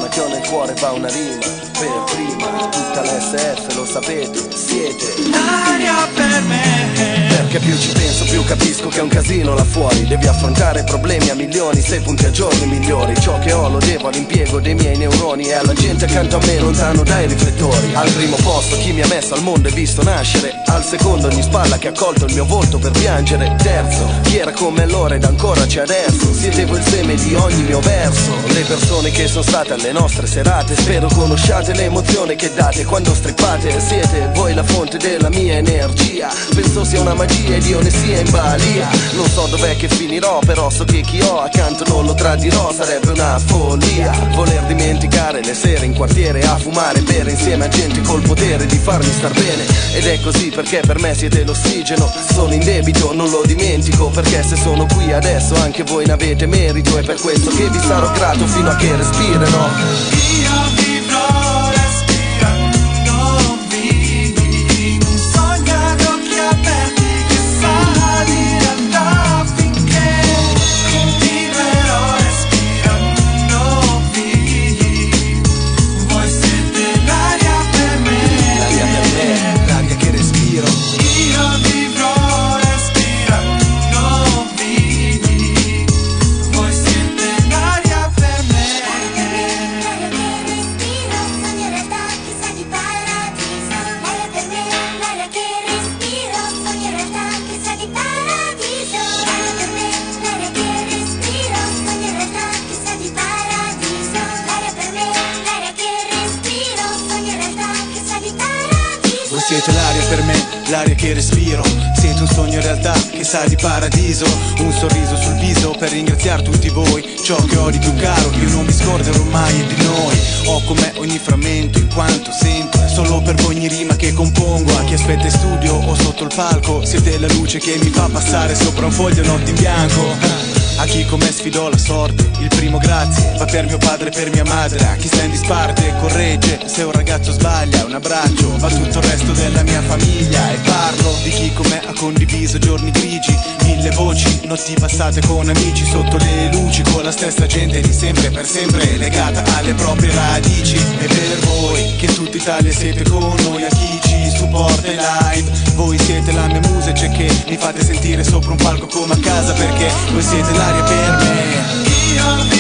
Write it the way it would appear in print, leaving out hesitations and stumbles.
perché ho nel cuore va una rima per prima. Tutta l'SF lo sapete, siete l'aria per me. Perché più ci penso più capisco che è un casino là fuori. Devi affrontare problemi a milioni, 6 punti a giorni migliori. Ciò che ho lo devo all'impiego dei miei neuroni e alla gente accanto a me lontano dai riflettori. Al primo posto chi mi ha messo al mondo e visto nascere. Al secondo ogni spalla che ha colto il mio volto per piangere. Terzo, chi era come allora ed ancora c'è adesso. Siete voi il seme di ogni mio verso. Le persone che sono state alle nostre serate. Spero conosciate l'emozione che date quando strippate. Siete voi la fonte della mia energia. Penso sia una magia ed io ne sia in balia. Non so dov'è che finirò, però so che chi ho accanto non lo tradirò. Sarebbe una follia voler dimenticare le sere in quartiere a fumare e bere insieme a gente col potere di farmi star bene. Ed è così perché per me siete l'ossigeno. Sono in debito, non lo dimentico, perché se sono qui adesso anche voi ne avete merito. E per questo che vi sarò grato fino a che respirerò. Io vivrò respirando vivi in un sogno ad occhi aperti che sa di realtà, finché continuerò respirando vivi. Voi siete l'aria per me. L'aria per me, l'aria che respiro. Io vivrò respirando vivi. Voi siete l'aria per me. L'aria che respiro, sogno in realtà che sa di paradiso. L'aria per me, l'aria che respiro, sogno in realtà che sa di paradiso. L'aria per me, l'aria che respiro, sogno in realtà che sa di paradiso. Voi siete l'aria per me, l'aria che respiro. Siete un sogno in realtà che sa di paradiso. Un sorriso sul viso per ringraziare tutti voi. Ciò che ho di più caro io non mi scorderò mai di noi. Ho con me ogni frammento in quanto sento. È solo per voi ogni rima che compongo. A chi aspetta in studio o sotto il palco. Siete la luce che mi fa passare sopra un foglio notte in bianco. A chi come sfidò la sorte, il primo grazie va per mio padre e per mia madre. A chi sta in disparte e corregge, se un ragazzo sbaglia un abbraccio va tutto il resto della mia famiglia. E parlo di chi come ha condiviso giorni grigi, 1000 voci, notti passate con amici sotto le luci, con la stessa gente di sempre per sempre legata alle proprie radici. E per voi che in tutta Italia siete con noi, a chi ci supporta in live, voi siete la mia musa, c'è che mi fate sentire sopra un palco come a casa, perché voi siete l'aria per me. Io